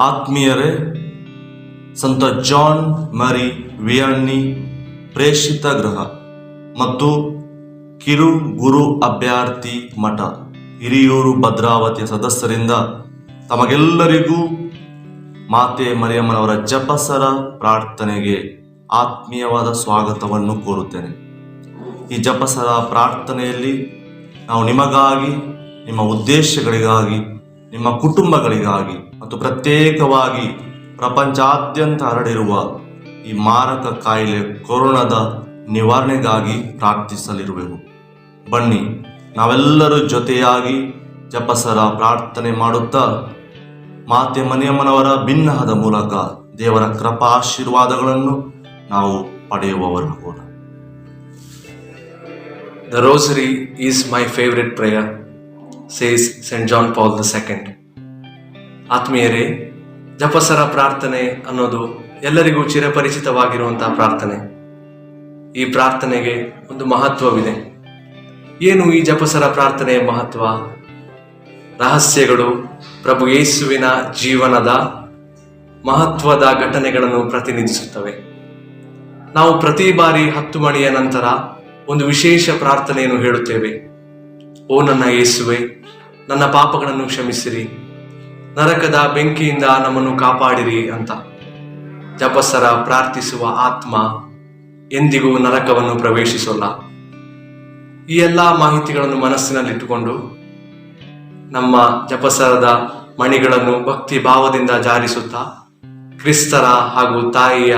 ಆತ್ಮೀಯರೇ, ಸಂತ ಜಾನ್ ಮರಿ ವಿಯಣ್ಣಿ ಪ್ರೇಷಿತ ಗೃಹ ಮತ್ತು ಕಿರು ಗುರು ಅಭ್ಯರ್ಥಿ ಮಠ ಹಿರಿಯೂರು ಭದ್ರಾವತಿಯ ಸದಸ್ಯರಿಂದ ತಮಗೆಲ್ಲರಿಗೂ ಮಾತೆ ಮರಿಯಮ್ಮನವರ ಜಪಸರ ಪ್ರಾರ್ಥನೆಗೆ ಆತ್ಮೀಯವಾದ ಸ್ವಾಗತವನ್ನು ಕೋರುತ್ತೇನೆ. ಈ ಜಪಸರ ಪ್ರಾರ್ಥನೆಯಲ್ಲಿ ನಾವು ನಿಮಗಾಗಿ, ನಿಮ್ಮ ಉದ್ದೇಶಗಳಿಗಾಗಿ, ನಿಮ್ಮ ಕುಟುಂಬಗಳಿಗಾಗಿ ಮತ್ತು ಪ್ರತ್ಯೇಕವಾಗಿ ಪ್ರಪಂಚಾದ್ಯಂತ ಹರಡಿರುವ ಈ ಮಾರಕ ಕಾಯಿಲೆ ಕೊರೋನಾದ ನಿವಾರಣೆಗಾಗಿ ಪ್ರಾರ್ಥಿಸಲಿರುವೆವು. ಬನ್ನಿ, ನಾವೆಲ್ಲರೂ ಜೊತೆಯಾಗಿ ಜಪಸರ ಪ್ರಾರ್ಥನೆ ಮಾಡುತ್ತಾ ಮಾತೆ ಮರಿಯಮ್ಮನವರ ಭಿನ್ನಹದ ಮೂಲಕ ದೇವರ ಕೃಪಾಶೀರ್ವಾದಗಳನ್ನು ನಾವು ಪಡೆಯುವವರಾಗೋಣ. The rosary is my favorite prayer, says St. John Paul II. ಆತ್ಮೀಯರೇ, ಜಪಸರ ಪ್ರಾರ್ಥನೆ ಅನ್ನೋದು ಎಲ್ಲರಿಗೂ ಚಿರಪರಿಚಿತವಾಗಿರುವಂತಹ ಪ್ರಾರ್ಥನೆ. ಈ ಪ್ರಾರ್ಥನೆಗೆ ಒಂದು ಮಹತ್ವವಿದೆ. ಏನು ಈ ಜಪಸರ ಪ್ರಾರ್ಥನೆಯ ಮಹತ್ವ? ರಹಸ್ಯಗಳು ಪ್ರಭು ಯೇಸುವಿನ ಜೀವನದ ಮಹತ್ವದ ಘಟನೆಗಳನ್ನು ಪ್ರತಿನಿಧಿಸುತ್ತವೆ. ನಾವು ಪ್ರತಿ ಬಾರಿ 10 ಮಣಿಯ ನಂತರ ಒಂದು ವಿಶೇಷ ಪ್ರಾರ್ಥನೆಯನ್ನು ಹೇಳುತ್ತೇವೆ. ಓ ನನ್ನ ಯೇಸುವೆ, ನನ್ನ ಪಾಪಗಳನ್ನು ಕ್ಷಮಿಸಿರಿ, ನರಕದ ಬೆಂಕಿಯಿಂದ ನಮ್ಮನ್ನು ಕಾಪಾಡಿರಿ ಅಂತ. ಜಪಸರ ಪ್ರಾರ್ಥಿಸುವ ಆತ್ಮ ಎಂದಿಗೂ ನರಕವನ್ನು ಪ್ರವೇಶಿಸೋಲ್ಲ. ಈ ಎಲ್ಲ ಮಾಹಿತಿಗಳನ್ನು ಮನಸ್ಸಿನಲ್ಲಿಟ್ಟುಕೊಂಡು ನಮ್ಮ ಜಪಸರದ ಮಣಿಗಳನ್ನು ಭಕ್ತಿ ಭಾವದಿಂದ ಜಾರಿಸುತ್ತಾ ಕ್ರಿಸ್ತರ ಹಾಗೂ ತಾಯಿಯ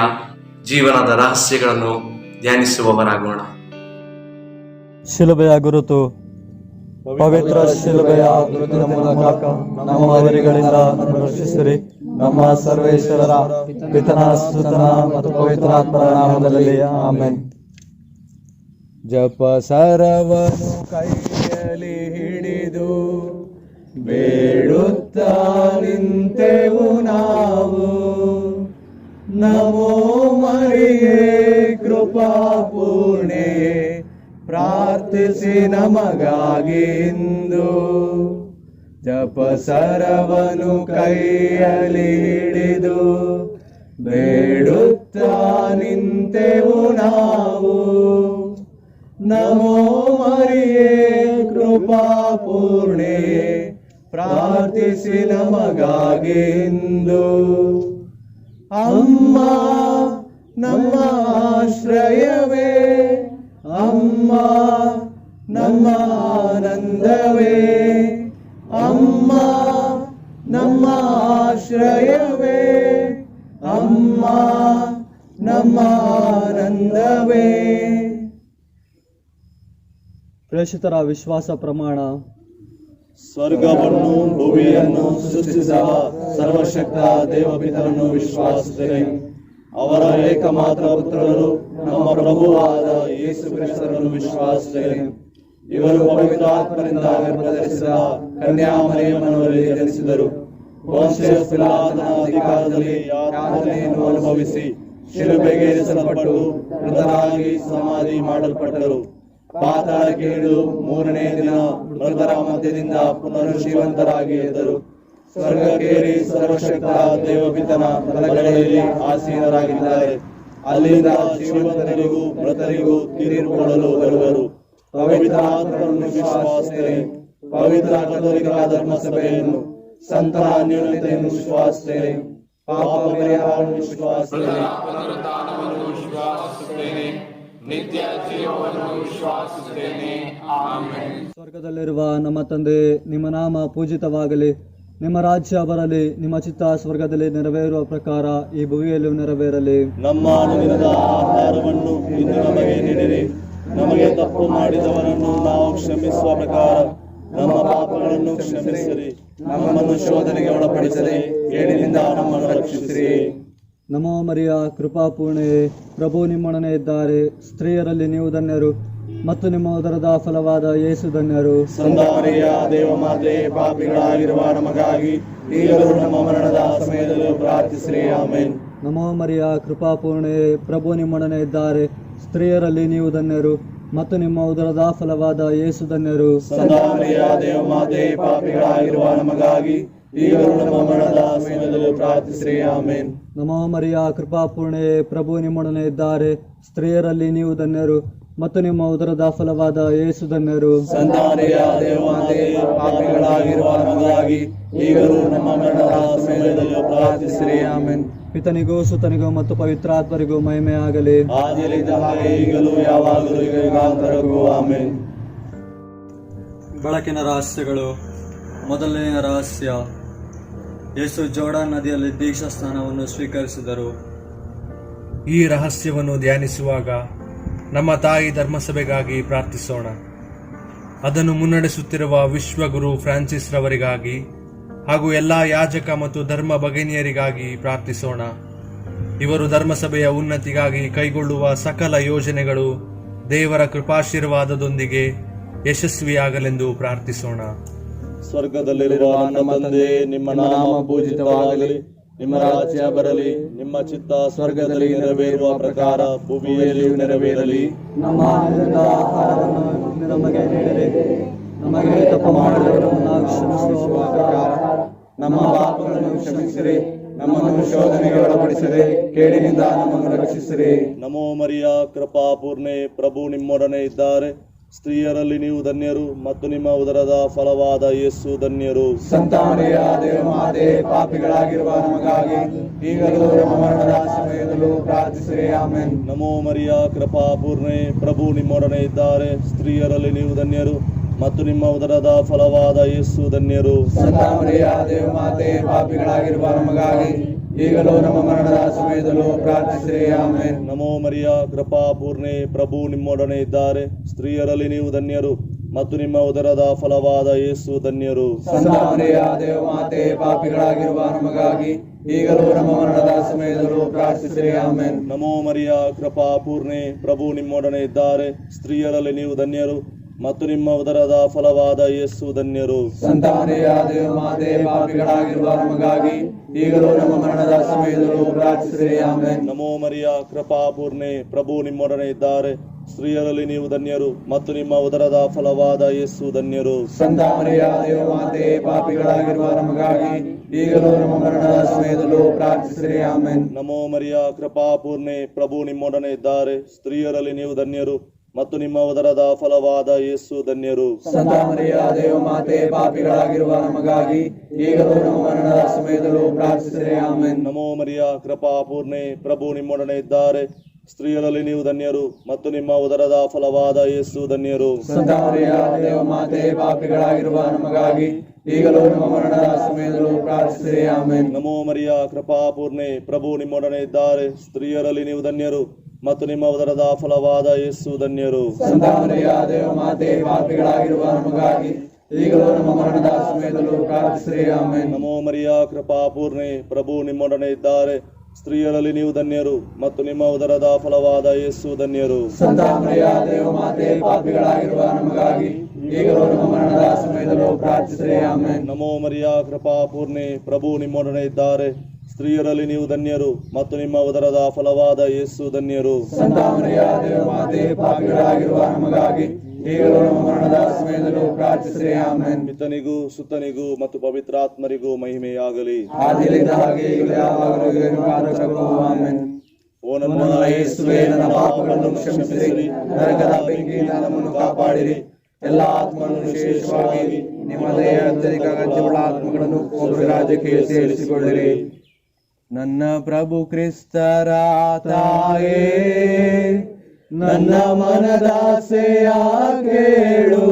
ಜೀವನದ ರಹಸ್ಯಗಳನ್ನು ಧ್ಯಾನಿಸುವವರಾಗೋಣ. ಶಿಲುಬೆಯ ಗುರುತು. ಪವಿತ್ರ ಶಿಲುಬೆಯ ಗುರುತಿನ ಮೂಲಕ ನಮ್ಮ ಅವರಿಗಳಿಂದ ರಕ್ಷಿಸಿರಿ. ನಮ್ಮ ಸರ್ವೇಶ್ವರರ ಪಿತನ, ಸುತನ ಮತ್ತು ಪವಿತ್ರಾತ್ಮರ ನಾಮದಲ್ಲಿ ಆಮೆನ್. ಜಪಸರವನ್ನು ಕೈಯಲ್ಲಿ ಹಿಡಿದು ಬೇಡುತ್ತಾ ನಿಂತೆವು ನಾವು. ನಮೋ ಮರಿಯೇ ಕೃಪಾ ಪೂರ್ಣೆ, ಪ್ರಾರ್ಥಿಸಿ ನಮಗಾಗಿ ಇಂದು. ಜಪಸರವನ್ನು ಕೈಯಲ್ಲಿ ಹಿಡಿದು ಬೇಡುತ್ತಾ ನಿಂತೆವು ನಾವು. ನಮೋ ಮರಿಯೇ ಕೃಪಾ ಪೂರ್ಣೆ, ಪ್ರಾರ್ಥಿಸಿ ನಮಗಾಗಿ ಇಂದು. ಅಮ್ಮ ನಮ್ಮ ಆಶ್ರಯವೇ, ಅಮ್ಮ ನಮ್ಮ ಆನಂದವೇ, ಅಮ್ಮ ನಮ್ಮ ಆಶ್ರಯವೇ, ಅಮ್ಮ ನಮ್ಮ ಆನಂದವೇ. ಪ್ರೇಷಿತರ ವಿಶ್ವಾಸ ಪ್ರಮಾಣ. ಸ್ವರ್ಗವನ್ನು ಭೂಮಿಯನ್ನು ಸೃಷ್ಟಿಸಿದ ಸರ್ವಶಕ್ತ ದೇವಪಿತರನ್ನು ವಿಶ್ವಾಸಿಸುತ್ತೇನೆ. ಅವರ ಏಕಮಾತ್ರ ಪುತ್ರರು ನಮ್ಮ ಪ್ರಭುವಾದ ಯೇಸು ಕ್ರಿಸ್ತರನ್ನು ವಿಶ್ವಾಸಿಸುತ್ತೇನೆ. ಇವರು ಪವಿತ್ರಾತ್ಮರಿಂದ ಗರ್ಭಧರಿಸಿದ ಕನ್ಯಾ ಮರಿಯಮ್ಮನವರಿಗೆ ಜನಿಸಿದರು. ಪೊಂತಿಯಸ್ ಪಿಲಾತನ ಅಧಿಕಾರದಲ್ಲಿ ಯಾತನೆಯನ್ನು ಅನುಭವಿಸಿ ಶಿಲುಬೆಗೆ ಏರಿಸಲ್ಪಟ್ಟು ಮೃತರಾಗಿ ಸಮಾಧಿ ಮಾಡಲ್ಪಟ್ಟರು. ಪಾತಾಳಕ್ಕೆ ಇಳಿದು 3ನೇ ದಿನ ಮೃತರ ಮಧ್ಯದಿಂದ ಪುನರುಜ್ಜೀವಂತರಾಗಿ ಎದ್ದರು. ಸ್ವರ್ಗಕ್ಕೇರಿ ಸರ್ವಶಕ್ತ ದೇವಪಿತನ ಬಲಗಡೆಯಲ್ಲಿ ಆಸೀನರಾಗಿದ್ದಾರೆ. ಅಲ್ಲಿಂದ ಜೀವಂತರಿಗೂ ಮೃತರಿಗೂ ತೀರ್ಪು ಕೊಡಲು ಬರುವರು. ಪವಿತ್ರಾತ್ಮರನ್ನು ವಿಶ್ವಾಸಿಸುತ್ತೇನೆ. ಪವಿತ್ರ ಕಥೋಲಿಕ ಧರ್ಮಸಭೆಯನ್ನು, ಸಂತರ ಅನ್ಯೋನ್ಯತೆಯನ್ನು ವಿಶ್ವಾಸಿಸುತ್ತೇನೆ. ಪಾಪ ಪರಿಹಾರವನ್ನು ವಿಶ್ವಾಸಿಸುತ್ತೇನೆ. ನಿತ್ಯ ಜೀವವನ್ನು ವಿಶ್ವಾಸಿಸುತ್ತೇನೆ. ಆಮೆನ್. ಸ್ವರ್ಗದಲ್ಲಿರುವ ನಮ್ಮ ತಂದೆ, ನಿಮ್ಮ ನಾಮ ಪೂಜಿತವಾಗಲಿ, ನಿಮ್ಮ ರಾಜ್ಯ ಬರಲಿ, ನಿಮ್ಮ ಚಿತ್ತ ಸ್ವರ್ಗದಲ್ಲಿ ನೆರವೇರುವ ಪ್ರಕಾರ ಈ ಭೂಮಿಯಲ್ಲೂ ನೆರವೇರಲಿ. ನಮ್ಮ ಅನುದಿನದ ಆಹಾರವನ್ನು ಇಂದು ನಮಗೆ ನೀಡಿರಿ. ನಮಗೆ ತಪ್ಪು ಮಾಡಿದವರನ್ನು ನಾವು ಕ್ಷಮಿಸುವ ಪ್ರಕಾರ ನಮ್ಮ ಪಾಪಗಳನ್ನು ಕ್ಷಮಿಸಿರಿ. ನಮ್ಮನ್ನು ಶೋಧನೆಗೆ ಒಳಪಡಿಸದೆ ಕೇಡಿನಿಂದ ನಮ್ಮನ್ನು ರಕ್ಷಿಸಿರಿ. ನಮೋ ಮರಿಯ ಕೃಪಾಪೂರ್ಣೆಯೇ, ಪ್ರಭು ನಿಮ್ಮೊಡನೆ ಇದ್ದಾರೆ. ಸ್ತ್ರೀಯರಲ್ಲಿ ನೀವು ಧನ್ಯರು ಮತ್ತು ನಿಮ್ಮ ಉದರದ ಫಲವಾದ ಯೇಸು ಧನ್ಯರು. ಸಂತ ಮರಿಯ ದೇವಮಾತೆ, ಪಾಪಿಗಳಾಗಿರುವ ನಮಗಾಗಿ ಈಗಲೂ ನಮ್ಮ ಮರಣದ ಸಮಯದಲ್ಲೂ ಪ್ರಾರ್ಥಿಸಿರಿ. ಆಮೆನ್. ನಮೋ ಮರಿಯ ಕೃಪಾಪೂರ್ಣೆಯೇ, ಪ್ರಭು ನಿಮ್ಮೊಡನೆ ಇದ್ದಾರೆ. ಸ್ತ್ರೀಯರಲ್ಲಿ ನೀವು ಧನ್ಯರು ಮತ್ತು ನಿಮ್ಮ ಉದರದ ಫಲವಾದ ಯೇಸು ಧನ್ಯರು. ಸಂತ ಮರಿಯ ದೇವಮಾತೆ, ಪಾಪಿಗಳಾಗಿರುವ ನಮಗಾಗಿ ಈಗಲೂ ನಮ್ಮ ಮರಣದ ಸಮಯದಲ್ಲಿ ಪ್ರಾರ್ಥಿಸಿರಿ. ಆಮೇನ್. ನಮೋ ಮರಿಯ ಕೃಪಾಪೂರ್ಣೆ, ಪ್ರಭು ನಿಮ್ಮೊಡನೆ ಇದ್ದಾರೆ. ಸ್ತ್ರೀಯರಲ್ಲಿ ನೀವು ಧನ್ಯರು ಮತ್ತು ನಿಮ್ಮ ಉದರದ ಫಲವಾದ ಯೇಸು ಧನ್ಯರು. ಸಂತ ಮರಿಯ ದೇವಮಾತೆ, ಪಾಪಿಗಳಾಗಿರುವ ನಮಗಾಗಿ ಈಗಲೂ ನಮ್ಮ ಮರಣದ ಸಮಯದಲ್ಲಿ ಪ್ರಾರ್ಥಿಸಿರಿ. ಆಮೇನ್. ಪಿತನಿಗೂ ಸುತನಿಗೂ ಮತ್ತು ಪವಿತ್ರಾತ್ಮರಿಗೂ ಮಹಿಮೆ ಆಗಲಿ. ಆದಿಯಲ್ಲಿದ್ದ ಹಾಗೆ ಈಗಲೂ ಯಾವಾಗಲೂ ಯುಗಾಂತರಕ್ಕೂ. ಆಮೇನ್. ಬೆಳಕಿನ ರಹಸ್ಯಗಳು. ಮೊದಲನೆಯ ರಹಸ್ಯ, ಯೇಸು ಜೋರ್ಡಾನ್ ನದಿಯಲ್ಲಿ ದೀಕ್ಷಾ ಸ್ನಾನವನ್ನು ಸ್ವೀಕರಿಸಿದರು. ಈ ರಹಸ್ಯವನ್ನು ಧ್ಯಾನಿಸುವಾಗ ನಮ್ಮ ತಾಯಿ ಧರ್ಮಸಭೆಗಾಗಿ ಪ್ರಾರ್ಥಿಸೋಣ. ಅದನ್ನು ಮುನ್ನಡೆಸುತ್ತಿರುವ ವಿಶ್ವಗುರು ಫ್ರಾನ್ಸಿಸ್ ರವರಿಗಾಗಿ ಹಾಗೂ ಎಲ್ಲ ಯಾಜಕ ಮತ್ತು ಧರ್ಮ ಭಗಿನಿಯರಿಗಾಗಿ ಪ್ರಾರ್ಥಿಸೋಣ. ಇವರು ಧರ್ಮಸಭೆಯ ಉನ್ನತಿಗಾಗಿ ಕೈಗೊಳ್ಳುವ ಸಕಲ ಯೋಜನೆಗಳು ದೇವರ ಕೃಪಾಶೀರ್ವಾದದೊಂದಿಗೆ ಯಶಸ್ವಿಯಾಗಲೆಂದು ಪ್ರಾರ್ಥಿಸೋಣ. ಸ್ವರ್ಗದಲ್ಲಿರುವ ನಮ್ಮ ತಂದೆ, ನಿಮ್ಮ ನಾಮ ಪೂಜಿತವಾಗಲಿ, ನಿಮ್ಮ ರಾಜ್ಯ ಬರಲಿ, ನಿಮ್ಮ ಚಿತ್ತ ಸ್ವರ್ಗದಲ್ಲಿ ನೆರವೇರುವ ಪ್ರಕಾರ ಭೂಮಿಯಲ್ಲಿಯೂ ನೆರವೇರಲಿ. ನಮ್ಮ ಅನುದಿನದ ಆಹಾರವನ್ನು ಇಂದು ನಮಗೆ ನೀಡಿರಿ. ನಮಗೆ ತಪ್ಪು ಮಾಡಿದವರನ್ನು ನಾವು ಕ್ಷಮಿಸುವ ಪ್ರಕಾರ ನಮ್ಮ ಪಾಪಗಳನ್ನು ಕ್ಷಮಿಸಿರಿ. ನಮ್ಮನ್ನು ಶೋಧನೆಗೆ ಒಳಪಡಿಸಿರಿ, ಕೇಡಿನಿಂದ ನಮ್ಮನ್ನು ರಕ್ಷಿಸಿರಿ. ನಮೋ ಮರಿಯ ಕೃಪಾಪೂರ್ಣೆ, ಪ್ರಭು ನಿಮ್ಮೊಡನೆ ಇದ್ದಾರೆ. ಸ್ತ್ರೀಯರಲ್ಲಿ ನೀವು ಧನ್ಯರು ಮತ್ತು ನಿಮ್ಮ ಉದರದ ಫಲವಾದ ಯೇಸು ಧನ್ಯರು. ಸಂತ ಮರಿಯ ದೇವಮಾತೆ, ಪಾಪಿಗಳಾಗಿರುವ ನಮಗಾಗಿ ಈಗಲೂ ನಮ್ಮ ಮರಣದ ಸಮಯದಲ್ಲೂ ಪ್ರಾರ್ಥಿಸಿರಿ. ಆಮೆನ್. ನಮೋ ಮರಿಯ ಕೃಪಾಪೂರ್ಣೆ, ಪ್ರಭು ನಿಮ್ಮೊಡನೆ ಇದ್ದಾರೆ. ಸ್ತ್ರೀಯರಲ್ಲಿ ನೀವು ಧನ್ಯರು ಮತ್ತು ನಿಮ್ಮ ಉದರದ ಫಲವಾದ ಯೇಸು ಧನ್ಯರು. ಸಂತ ಮರಿಯ ದೇವಮಾತೆ, ಪಾಪಿಗಳಾಗಿರುವ ನಮಗಾಗಿ ಈಗಲೂ ನಮ್ಮ ಮರಣದ ಸಮಯದಲ್ಲೂ ಪ್ರಾರ್ಥಿಸಿರಿ. ಆಮೆನ್. ನಮೋ ಮರಿಯ ಕೃಪಾಪೂರ್ಣೆ, ಪ್ರಭು ನಿಮ್ಮೊಡನೆ ಇದ್ದಾರೆ. ಸ್ತ್ರೀಯರಲ್ಲಿ ನೀವು ಧನ್ಯರು ಮತ್ತು ನಿಮ್ಮ ಉದರದ ಫಲವಾದ ಯೇಸು ಧನ್ಯರು. ಸಂತ ಮರಿಯ ದೇವಮಾತೆ, ಪಾಪಿಗಳಾಗಿರುವ ನಮಗಾಗಿ ಈಗಲೂ ನಮ್ಮ ಮರಣದ ಸಮಯದಲ್ಲೂ ಪ್ರಾರ್ಥಿಸಿರಿ. ಆಮೆನ್. ನಮೋ ಮರಿಯ ಕೃಪಾಪೂರ್ಣೆ, ಪ್ರಭು ನಿಮ್ಮೊಡನೆ ಇದ್ದಾರೆ. ಸ್ತ್ರೀಯರಲ್ಲಿ ನೀವು ಧನ್ಯರು ಮತ್ತು ನಿಮ್ಮ ಉದರದ ಫಲವಾದ ಯೇಸು ಧನ್ಯರು. ಸಂತ ಮರಿಯ ದೇವಮಾತೆ, ಪಾಪಿಗಳಾಗಿರುವ ನಮಗಾಗಿ ಈಗಲೂ ನಮ್ಮ ಮರಣದ ಸಮಯದಲ್ಲೂ ಪ್ರಾರ್ಥಿಸಿರಿ. ಆಮೆನ್. ನಮೋ ಮರಿಯ ಕೃಪಾಪೂರ್ಣೆ, ಪ್ರಭು ನಿಮ್ಮೊಡನೆ ಇದ್ದಾರೆ. ಸ್ತ್ರೀಯರಲ್ಲಿ ನೀವು ಧನ್ಯರು ಮತ್ತು ನಿಮ್ಮ ಉದರದ ಫಲವಾದ ಯೇಸು ಧನ್ಯರು. ಸಂತ ಮರಿಯ ದೇವಮಾತೆ, ಪಾಪಿಗಳಾಗಿರುವ ನಮಗಾಗಿ ಈಗಲೂ ನಮ್ಮ ಮರಣದ ಸಮಯದಲ್ಲೂ ಪ್ರಾರ್ಥಿಸಿರಿ. ಆಮೆನ್. ನಮೋ ಮರಿಯ ಕೃಪಾಪೂರ್ಣೆ, ಪ್ರಭು ನಿಮ್ಮೊಡನೆ ಇದ್ದಾರೆ. ಸ್ತ್ರೀಯರಲ್ಲಿ ನೀವು ಧನ್ಯರು ಮತ್ತು ನಿಮ್ಮ ಉದರದ ಫಲವಾದ ಯೇಸು ಧನ್ಯರು. ಸಂತ ಮರಿಯ ದೇವಮಾತೆ, ಪಾಪಿಗಳಾಗಿರುವ ನಮಗಾಗಿ ಈಗಲೂ ನಮ್ಮ ಮರಣದ ಸಮಯದಲ್ಲೂ ಪ್ರಾರ್ಥಿಸಿರಿ. ಆಮೆನ್. ನಮೋ ಮರಿಯ ಕೃಪಾಪೂರ್ಣೆ, ಪ್ರಭು ನಿಮ್ಮೊಡನೆ ಇದ್ದಾರೆ. ಸ್ತ್ರೀಯರಲ್ಲಿ ನೀವು ಧನ್ಯರು ಮತ್ತು ನಿಮ್ಮ ಉದರದ ಫಲವಾದ ಯೇಸು ಧನ್ಯರು. ಸಂತ ಮರಿಯ ದೇವಮಾತೆ, ಪಾಪಿಗಳಾಗಿರುವ ನಮಗಾಗಿ ಈಗಲೂ ನಮ್ಮ ಮರಣದ ಸಮಯದಲ್ಲೂ ಪ್ರಾರ್ಥಿಸಿರಿ. ಆಮೆನ್. ನಮೋ ಮರಿಯ ಕೃಪಾಪೂರ್ಣೆ, ಪ್ರಭು ನಿಮ್ಮೊಡನೆ ಇದ್ದಾರೆ. ಸ್ತ್ರೀಯರಲ್ಲಿ ನೀವು ಧನ್ಯರು ಮತ್ತು ನಿಮ್ಮ ಉದರದ ಫಲವಾದ ಯೇಸು ಧನ್ಯರು. ಸಂತ ಮರಿಯ ದೇವಮಾತೆ, ಪಾಪಿಗಳಾಗಿರುವ ನಮಗಾಗಿ ಈಗಲೂ ನಮ್ಮ ಮರಣದ ಸಮಯದಲ್ಲೂ ಪ್ರಾರ್ಥಿಸಿರಿ. ಆಮೆನ್. ನಮೋ ಮರಿಯ ಕೃಪಾಪೂರ್ಣೆ, ಪ್ರಭು ನಿಮ್ಮೊಡನೆ ಇದ್ದಾರೆ. ಸ್ತ್ರೀಯರಲ್ಲಿ ನೀವು ಧನ್ಯರು ಮತ್ತು ನಿಮ್ಮ ಉದರದ ಫಲವಾದ ಯೇಸು ಧನ್ಯರು. ಸಂತ ಮರಿಯ ದೇವಮಾತೆ, ಪಾಪಿಗಳಾಗಿರುವ ನಮಗಾಗಿ ಈಗಲೂ ನಮ್ಮ ಮರಣದ ಸಮಯದಲ್ಲೂ ಪ್ರಾರ್ಥಿಸಿರಿ. ಆಮೆನ್. ನಮೋ ಮರಿಯ ಕೃಪಾಪೂರ್ಣೆ, ಪ್ರಭು ನಿಮ್ಮೊಡನೆ ಇದ್ದಾರೆ. ಸ್ತ್ರೀಯರಲ್ಲಿ ನೀವು ಧನ್ಯರು ಮತ್ತು ನಿಮ್ಮ ಉದರದ ಫಲವಾದ ಯೇಸು ಧನ್ಯರು. ಸಂತ ಮರಿಯ ದೇವಮಾತೆ, ಪಾಪಿಗಳಾಗಿರುವ ನಮಗಾಗಿ ಈಗಲೂ ನಮ್ಮ ಮರಣದ ಸಮಯದಲ್ಲೂ ಪ್ರಾರ್ಥಿಸಿರಿ. ಆಮೆನ್. ಪಿತನಿಗೂ ಸುತನಿಗೂ ಮತ್ತು ಪವಿತ್ರಾತ್ಮರಿಗೂ ಮಹಿಮೆಯಾಗಲಿ. ಆದಿಯಲ್ಲಿದ್ದ ಹಾಗೆ ಈಗಲೂ ಯಾವಾಗಲೂ ಯುಗಾಂತರಕ್ಕೂ. ಆಮೆನ್. ಓ ನನ್ನ ಯೇಸುವೇ, ನನ್ನ ಪಾಪಗಳನ್ನು ಕ್ಷಮಿಸಿರಿ, ನರಕದ ಬೆಂಕಿಯಿಂದ ನಮ್ಮನ್ನು ಕಾಪಾಡಿರಿ. ಎಲ್ಲ ಆತ್ಮಗಳನ್ನು ವಿಶೇಷವಾಗಿ ನಿಮ್ಮ ದಯೆಯ ಅತ್ಯಧಿಕ ಅಗತ್ಯವುಳ್ಳ ಆತ್ಮಗಳನ್ನು ಪವಿತ್ರ ರಾಜ್ಯಕ್ಕೆ ಸೇರಿಸಿಕೊಳ್ಳಿರಿ. ನನ್ನ ಪ್ರಭು ಕ್ರಿಸ್ತರ ತಾಯೇ, ನನ್ನ ಮನದಾಸೆಯ ಕೇಳು.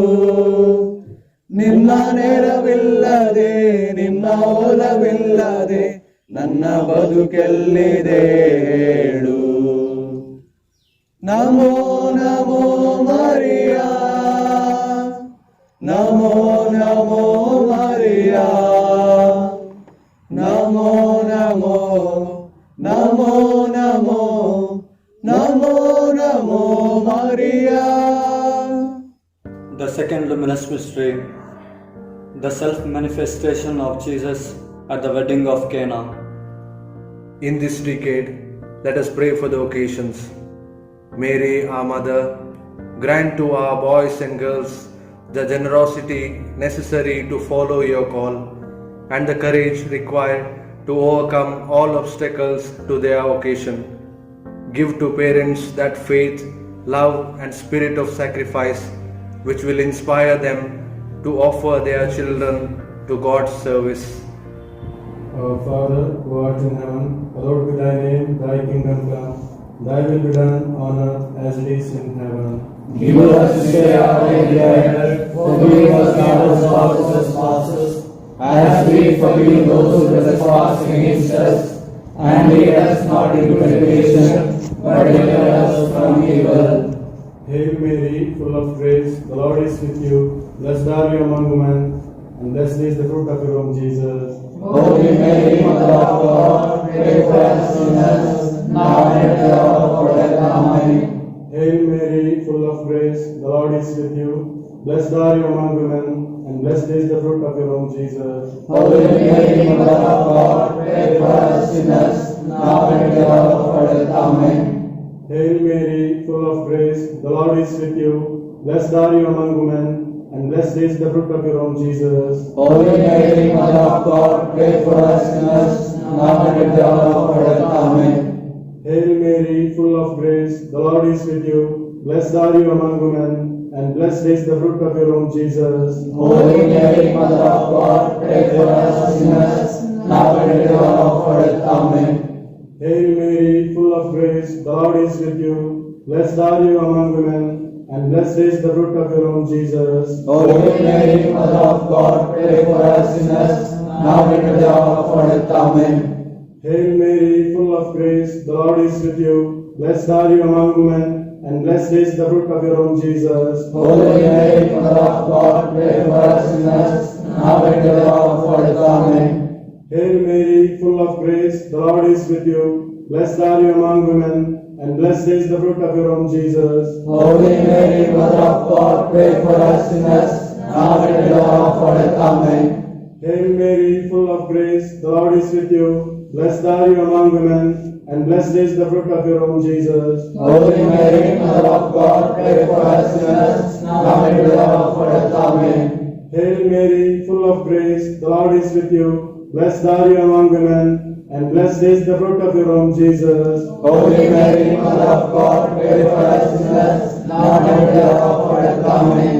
ನಿನ್ನ ನೆರವಿಲ್ಲದೆ, ನಿನ್ನ ಒಲವಿಲ್ಲದೆ ನನ್ನ ಬದುಕೆಲ್ಲಿದೆ ಹೇಳು. ನಮೋ ನಮೋ Maria, Namo Namo Maria, Namo Namo Namo Namo Namo Namo Maria. The second luminous mystery, the self-manifestation of Jesus at the wedding of Cana. In this decade, let us pray for the occasions. Mary, our mother, grant to our boys and girls the generosity necessary to follow your call and the courage required to overcome all obstacles to their vocation. Give to parents that faith, love, and spirit of sacrifice which will inspire them to offer their children to God's service. Our Father, who art in heaven, hallowed be thy name, thy kingdom come, thy will be done on earth as it is in heaven. Give us this day our daily bread, forgive us our trespasses, as we forgive those who trespass against us, and lead us not into temptation, but deliver us from evil. Hail Mary, full of grace, the Lord is with you. Blessed are you among women, and blessed is the fruit of your womb, Jesus. Holy Mary, Mother of God, pray for us sinners, now and at the hour of our death. Amen. Hail Mary, full of grace, the Lord is with you. Blessed are you among women, and blessed is the fruit of your womb, Jesus. Holy Mary, Mother of God, pray for us sinners, now and at the hour of our death. Amen. Hail Mary, full of grace, the Lord is with you. Blessed are you among women, and blessed is the fruit of your womb, Jesus. Holy Mary, Mother of God, pray for us sinners, now and at the hour of our death. Amen. Hail Mary, full of grace, the Lord is with you. Blessed are you among women, and blessed is the fruit of your womb, Jesus. Holy Mary, Mother of God, pray for us sinners, now and at the hour of our death. Amen. Hail Mary, full of grace, the Lord is with you. Blessed are you among women, and blessed is the fruit of your womb, Jesus. Holy Mary, Mother of God, pray for us sinners, now and at the hour of our death. Amen. Hail Mary, full of grace, the Lord is with you. Blessed are you among women, and blessed is the fruit of your womb, Jesus. Holy Mary, Mother of God, pray for us sinners, now and at the hour of our death. Amen. Hail Mary, full of grace, the Lord is with you. Blessed are you among women, and blessed is the fruit of your womb, Jesus. Holy Mary, Mother of God, pray for us sinners, now and at the hour of our death. Amen. Hail Mary, full of grace, the Lord is with you. Blessed are you among women, and blessed is the fruit of your womb, Jesus. Holy Mary, Mother of God, pray for us sinners, now and at the hour of our death. Amen. Hail Mary, full of grace, the Lord is with you. Blessed are you among women, and blessed is the fruit of your womb, Jesus. Holy Mary, Mother of God, pray for us sinners, now and at the hour of our death. Amen.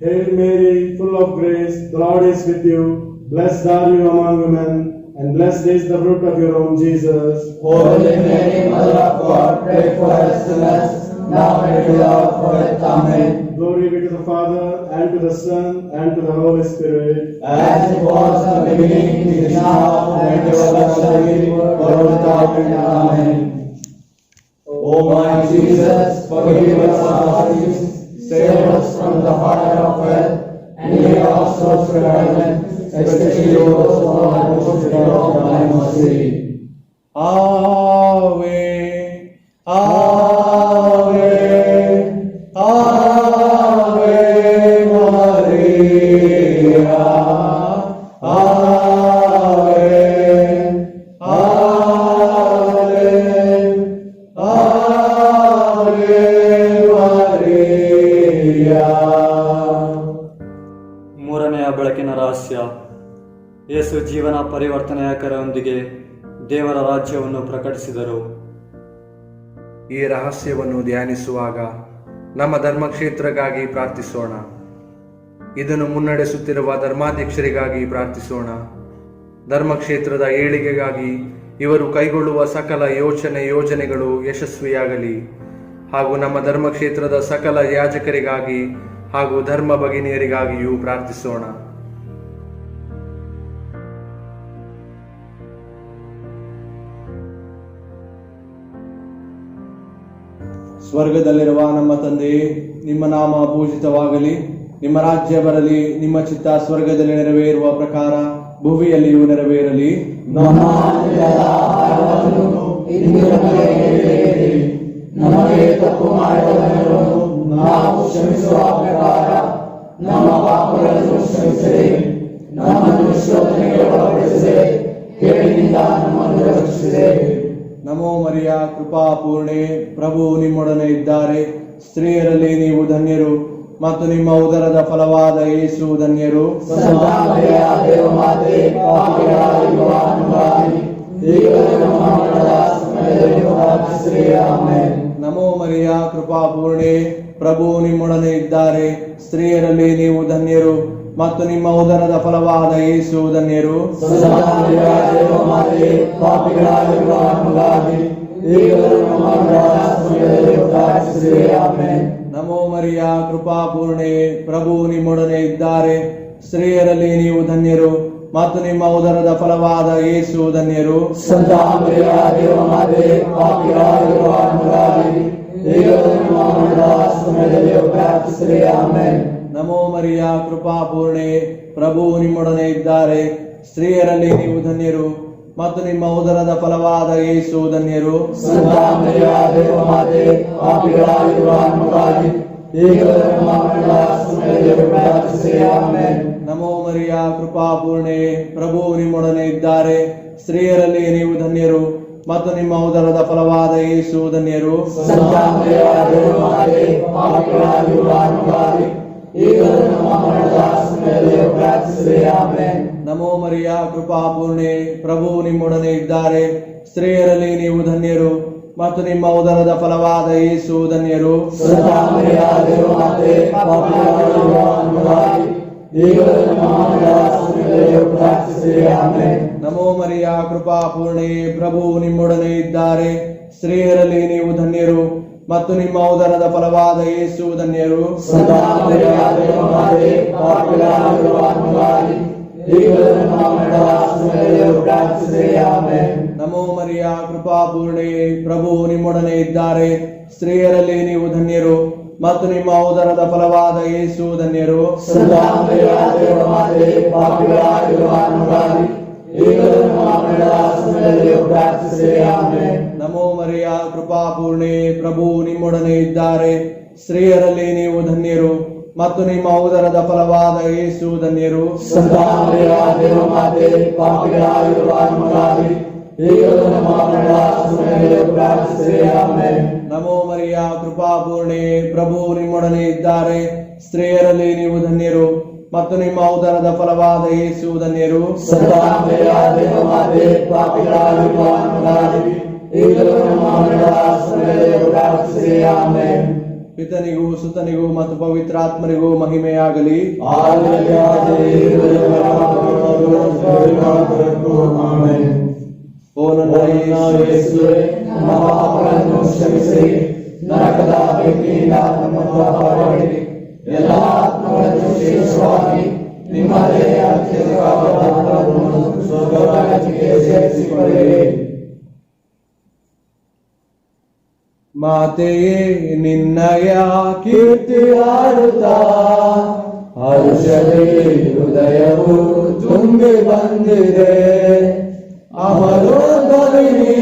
Hail Mary, full of grace, the Lord is with you. Blessed are you among women, and blessed is the fruit of your womb, Jesus. Holy Mary, Mother of God, pray for us sinners, now and at the hour of our death. Amen. Glory be to the Father, and to the Son, and to the Holy Spirit. As it was in the beginning, is now, and ever shall be, world without end. Amen. O my Jesus, forgive us our sins, save us from the fire of hell, and lead our souls to heaven, especially those who are most in need of thy mercy. Ave, Ave, Ave Maria, Ave, Ave, Ave Maria. ಮೂರನೆಯ ಬೆಳಕಿನ ರಹಸ್ಯ. ಯೇಸು ಜೀವನ ಪರಿವರ್ತನೆಯ ಕರೆಯೊಂದಿಗೆ ದೇವರ ರಾಜ್ಯವನ್ನು ಪ್ರಕಟಿಸಿದರು. ಈ ರಹಸ್ಯವನ್ನು ಧ್ಯಾನಿಸುವಾಗ ನಮ್ಮ ಧರ್ಮಕ್ಷೇತ್ರಕ್ಕಾಗಿ ಪ್ರಾರ್ಥಿಸೋಣ. ಇದನ್ನು ಮುನ್ನಡೆಸುತ್ತಿರುವ ಧರ್ಮಾಧ್ಯಕ್ಷರಿಗಾಗಿ ಪ್ರಾರ್ಥಿಸೋಣ. ಧರ್ಮಕ್ಷೇತ್ರದ ಏಳಿಗೆಗಾಗಿ ಇವರು ಕೈಗೊಳ್ಳುವ ಸಕಲ ಯೋಜನೆಗಳು ಯಶಸ್ವಿಯಾಗಲಿ. ಹಾಗೂ ನಮ್ಮ ಧರ್ಮಕ್ಷೇತ್ರದ ಸಕಲ ಯಾಜಕರಿಗಾಗಿ ಹಾಗೂ ಧರ್ಮ ಭಗಿನಿಯರಿಗಾಗಿಯೂ ಪ್ರಾರ್ಥಿಸೋಣ. ಸ್ವರ್ಗದಲ್ಲಿರುವ ನಮ್ಮ ತಂದೆಯೇ, ನಿಮ್ಮ ನಾಮ ಪೂಜಿತವಾಗಲಿ, ನಿಮ್ಮ ರಾಜ್ಯ ಬರಲಿ, ನಿಮ್ಮ ಚಿತ್ತ ಸ್ವರ್ಗದಲ್ಲಿ ನೆರವೇರುವ ಪ್ರಕಾರ ಭೂಮಿಯಲ್ಲಿಯೂ ನೆರವೇರಲಿ. ನಮ್ಮ ಅನುದಿನದ ಆಹಾರವನ್ನು ಇಂದು ನಮಗೆ ನೀಡಿರಿ. ನಮಗೆ ತಪ್ಪು ಮಾಡಿದವರನ್ನು ನಾವು ಕ್ಷಮಿಸುವ ಪ್ರಕಾರ ನಮ್ಮ ಪಾಪಗಳನ್ನು ಕ್ಷಮಿಸಿರಿ. ನಮ್ಮನ್ನು ಶೋಧನೆಗೆ ಒಳಪಡಿಸದೆ ಕೇಡಿನಿಂದ ನಮ್ಮನ್ನು ರಕ್ಷಿಸಿರಿ. ನಮೋ ಮರಿಯ, ಕೃಪಾ ಪೂರ್ಣೆ, ಪ್ರಭು ನಿಮ್ಮೊಡನೆ ಇದ್ದಾರೆ. ಸ್ತ್ರೀಯರಲ್ಲಿ ನೀವು ಧನ್ಯರು, ಮತ್ತು ನಿಮ್ಮ ಉದರದ ಫಲವಾದ ಯೇಸು ಧನ್ಯರು. ಸಂತ ಮರಿಯ ದೇವಮಾತೆ, ಪಾಪಿಗಳಾಗಿರುವ ನಮಗಾಗಿ ಈಗಲೂ ನಮ್ಮ ಮರಣದ ಸಮಯದಲ್ಲಿ ಪ್ರಾರ್ಥಿಸಿರಿ. ಆಮೆನ್. ನಮೋ ಮರಿಯ ಕೃಪಾಪೂರ್ಣೆ, ಪ್ರಭು ನಿಮ್ಮೊಡನೆ ಇದ್ದಾರೆ. ಸ್ತ್ರೀಯರಲ್ಲಿ ನೀವು ಧನ್ಯರು ಮತ್ತು ನಿಮ್ಮ ಉದರದ ಫಲವಾದ ಯೇಸು ಧನ್ಯರು. ಸಂತ ಮರಿಯ ದೇವಮಾತೆ, ಪಾಪಿಗಳಾಗಿರುವ ನಮಗಾಗಿ ಈಗಲೂ ನಮ್ಮ ಮರಣದ ಸಮಯದಲ್ಲಿ ಪ್ರಾರ್ಥಿಸಿರಿ. ಆಮೆನ್. ನಮೋ ಮರಿಯ ಕೃಪಾಪೂರ್ಣೆ, ಪ್ರಭು ನಿಮ್ಮೊಡನೆ ಇದ್ದಾರೆ. ಸ್ತ್ರೀಯರಲ್ಲಿ ನೀವು ಧನ್ಯರು ಮತ್ತು ನಿಮ್ಮ ಉದರದ ಫಲವಾದ ಯೇಸು ಧನ್ಯರು. ಸಂತ ಮರಿಯ ದೇವಮಾತೆ, ಪಾಪಿಗಳಾಗಿರುವ ನಮಗಾಗಿ ಈಗಲೂ ನಮ್ಮ ಮರಣದ ಸಮಯದಲ್ಲಿ ಪ್ರಾರ್ಥಿಸಿರಿ. ಆಮೆನ್. ನಮೋ ಮರಿಯ ಕೃಪಾಪೂರ್ಣೆ, ಪ್ರಭು ನಿಮ್ಮೊಡನೆ ಇದ್ದಾರೆ. ಸ್ತ್ರೀಯರಲ್ಲಿ ನೀವು ಧನ್ಯರು ಮತ್ತು ನಿಮ್ಮ ಉದರದ ಫಲವಾದ ಯೇಸು ಧನ್ಯರು. ಸಂತ ಮರಿಯ ದೇವಮಾತೆ, ಪಾಪಿಗಳಾಗಿರುವ ನಮಗಾಗಿ ಈಗಲೂ ನಮ್ಮ ಮರಣದ ಸಮಯದಲ್ಲಿ ಪ್ರಾರ್ಥಿಸಿರಿ. ಆಮೆನ್. ನಮೋ ಮರಿಯ ಕೃಪಾಪೂರ್ಣೆ, ಪ್ರಭು ನಿಮ್ಮೊಡನೆ ಇದ್ದಾರೆ. ಸ್ತ್ರೀಯರಲ್ಲಿ ನೀವು ಧನ್ಯರು ಮತ್ತು ನಿಮ್ಮ ಉದರದ ಫಲವಾದ ಯೇಸು ಧನ್ಯರು. ಸಂತ ಮರಿಯ ದೇವಮಾತೆ, ಪಾಪಿಗಳಾಗಿರುವ ನಮಗಾಗಿ ಈಗಲೂ ನಮ್ಮ ಮರಣದ ಸಮಯದಲ್ಲಿ ಪ್ರಾರ್ಥಿಸಿರಿ. ಆಮೆನ್. ನಮೋ ಮರಿಯ ಕೃಪಾಪೂರ್ಣೆ, ಪ್ರಭು ನಿಮ್ಮೊಡನೆ ಇದ್ದಾರೆ. ಸ್ತ್ರೀಯರಲ್ಲಿ ನೀವು ಧನ್ಯರು ಮತ್ತು ನಿಮ್ಮ ಉದರದ ಫಲವಾದ ಯೇಸು ಧನ್ಯರು. ಸಂತ ಮರಿಯ ದೇವಮಾತೆ, ಪಾಪಿಗಳಾಗಿರುವ ನಮಗಾಗಿ ಈಗಲೂ ನಮ್ಮ ಮರಣದ ಸಮಯದಲ್ಲಿ ಪ್ರಾರ್ಥಿಸಿರಿ. ಆಮೆನ್. ನಮೋ ಮರಿಯ ಕೃಪಾಪೂರ್ಣೆ, ಪ್ರಭು ನಿಮ್ಮೊಡನೆ ಇದ್ದಾರೆ. ಸ್ತ್ರೀಯರಲ್ಲಿ ನೀವು ಧನ್ಯರು ಮತ್ತು ನಿಮ್ಮ ಉದರದ ಫಲವಾದ ಯೇಸು ಧನ್ಯರು. ಸಂತ ಮರಿಯ ದೇವಮಾತೆ, ಪಾಪಿಗಳಾಗಿರುವ ನಮಗಾಗಿ ಈಗಲೂ ನಮ್ಮ ಮರಣದ ಸಮಯದಲ್ಲಿ ಪ್ರಾರ್ಥಿಸಿರಿ. ಆಮೆನ್. ನಮೋ ಮರಿಯ ಕೃಪಾಪೂರ್ಣೆ, ಪ್ರಭು ನಿಮ್ಮೊಡನೆ ಇದ್ದಾರೆ. ಸ್ತ್ರೀಯರಲ್ಲಿ ನೀವು ಧನ್ಯರು ಮತ್ತು ನಿಮ್ಮ ಉದರದ ಫಲವಾದ ಯೇಸು ಧನ್ಯರು. ಸಂತ ಮರಿಯ ದೇವಮಾತೆ, ಪಾಪಿಗಳಾಗಿರುವ ನಮಗಾಗಿ ಈಗಲೂ ನಮ್ಮ ಮರಣದ ಸಮಯದಲ್ಲಿ ಪ್ರಾರ್ಥಿಸಿರಿ. ಆಮೆನ್. ನಮೋ ಮರಿಯ ಕೃಪಾಪೂರ್ಣೆ, ಪ್ರಭು ನಿಮ್ಮೊಡನೆ ಇದ್ದಾರೆ. ಸ್ತ್ರೀಯರಲ್ಲಿ ನೀವು ಧನ್ಯರು ಮತ್ತು ನಿಮ್ಮ ಉದರದ ಫಲವಾದ ಯೇಸು ಧನ್ಯರು. ಸಂತ ಮರಿಯ ದೇವಮಾತೆ, ಪಾಪಿಗಳಾಗಿರುವ ನಮಗಾಗಿ ಈಗಲೂ ನಮ್ಮ ಮರಣದ ಸಮಯದಲ್ಲಿ ಪ್ರಾರ್ಥಿಸಿರಿ. ಆಮೆನ್. ನಮೋ ಮರಿಯ ಕೃಪಾಪೂರ್ಣೆ, ಪ್ರಭು ನಿಮ್ಮೊಡನೆ ಇದ್ದಾರೆ. ಸ್ತ್ರೀಯರಲ್ಲಿ ನೀವು ಧನ್ಯರು ಮತ್ತು ನಿಮ್ಮ ಉದರದ ಫಲವಾದ ಯೇಸು ಧನ್ಯರು. ಸಂತ ಮರಿಯ ದೇವಮಾತೆ, ಪಾಪಿಗಳಾಗಿರುವ ನಮಗಾಗಿ ಈಗಲೂ ನಮ್ಮ ಮರಣದ ಸಮಯದಲ್ಲಿ ಪ್ರಾರ್ಥಿಸಿರಿ. ಆಮೆನ್. ಪಿತನಿಗೂ ಸುತನಿಗೂ ಮತ್ತು ಪವಿತ್ರಾತ್ಮನಿಗೂ ಮಹಿಮೆಯಾಗಲಿ. ಓ ನನ್ನ ಯೇಸುವೇ, ನಮ್ಮ ಪಾಪಗಳನ್ನು ಕ್ಷಮಿಸಿರಿ, ನರಕದ ಬೆಂಕಿಯಿಂದ ನಮ್ಮನ್ನು ಕಾಪಾಡಿರಿ, ಎಲ್ಲ ಆತ್ಮಗಳನ್ನು ವಿಶೇಷವಾಗಿ ನಿಮ್ಮ ದಯೆಯ ಅತ್ಯಧಿಕವಾದ ಫಲವನ್ನು ಸ್ವರ್ಗರಾಜ್ಯಕ್ಕೆ ಸೇರಿಸಿಕೊಳ್ಳಿರಿ. ಮಾತೆಯೇ ನಿನ್ನಯ ಕೀರ್ತಿ ಹಾಡುತ್ತಾ ಹರ್ಷದಿ ಹೃದಯವು ತುಂಬಿ ಬಂದಿದೆ. ಅಮರೋದ್ಭವಿನಿ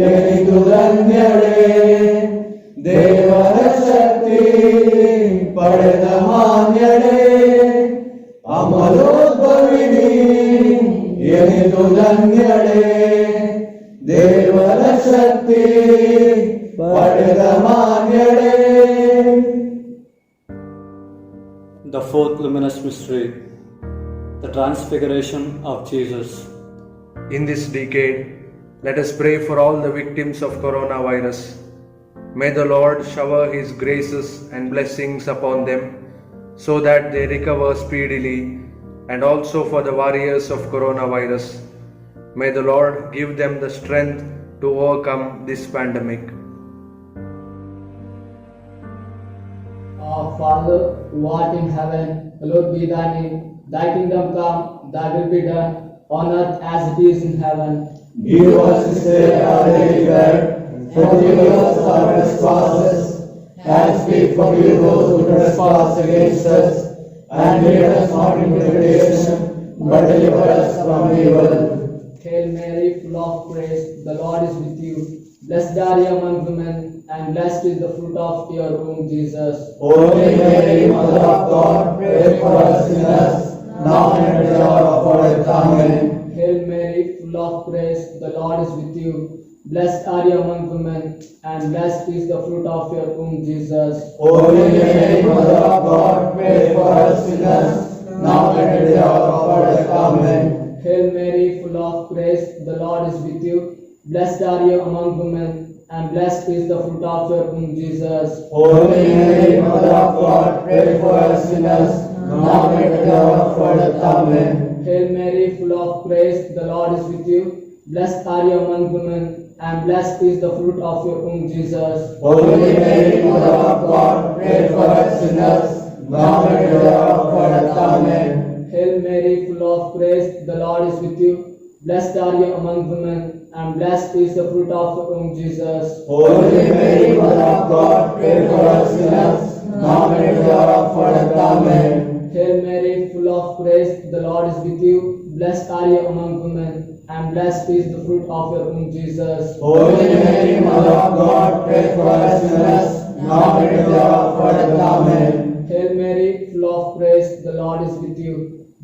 ಎನಿತು ಧನ್ಯಳೆ, ದೇವರ ಶಕ್ತಿ ಪಡೆದ ಮಾನ್ಯಳೆ. ಅಮರೋದ್ಭವಿನಿ ಎನಿತು ಧನ್ಯಳೆ, ದೇವರ ಶಕ್ತಿ ಪಡೆದ ಮಾನ್ಯಳೆ. The fourth luminous mystery, the transfiguration of Jesus. In this decade, let us pray for all the victims of coronavirus. May the Lord shower His graces and blessings upon them so that they recover speedily, and also for the warriors of coronavirus. May the Lord give them the strength to overcome this pandemic. Our Father, who art in heaven, hallowed be thy name. Thy kingdom come, thy will be done, on earth as it is in heaven. Give us this day our daily bread, forgive us our trespasses, as we forgive those who trespass against us, and lead us not into temptation, but deliver us from evil. Hail Mary, full of grace, the Lord is with you. Blessed are you among women, and blessed is the fruit of your womb, Jesus. Holy Mary, Mother of God, pray for us sinners, now and at the hour of our death. Amen. Hail Mary, full of grace, the Lord is with you. Blessed are you among women, and and blessed is the fruit of your womb, Jesus. Holy Mary, Mother of God, pray for us sinners, now and at the hour of our death. Amen. Hail Mary, full of grace, the Lord is with you. Blessed are you among women, and blessed is the fruit of your womb, Jesus. Holy Mary, Mother of God, pray for us sinners, now and at the hour of our death. Amen. Hail Mary, full of grace, the Lord is with you. Blessed are you among women, and blessed is the fruit of your womb, Jesus. Holy Mary, Mother of God, pray for us sinners, now and at the hour of our death. Amen. Hail Mary, full of grace, the Lord is with you. Blessed are you among women, and blessed is the fruit of your womb, Jesus. Holy Mary, Mother of God, pray for us sinners, now and at the hour of our death. Amen. Hail Mary, full of grace, the Lord is with you. Blessed are you among women, and blessed is the fruit of your womb, Jesus. Holy Mary, Mother of God, pray for us sinners, now and at the hour of our death. Amen. Hail Mary, full of grace, the Lord is with you.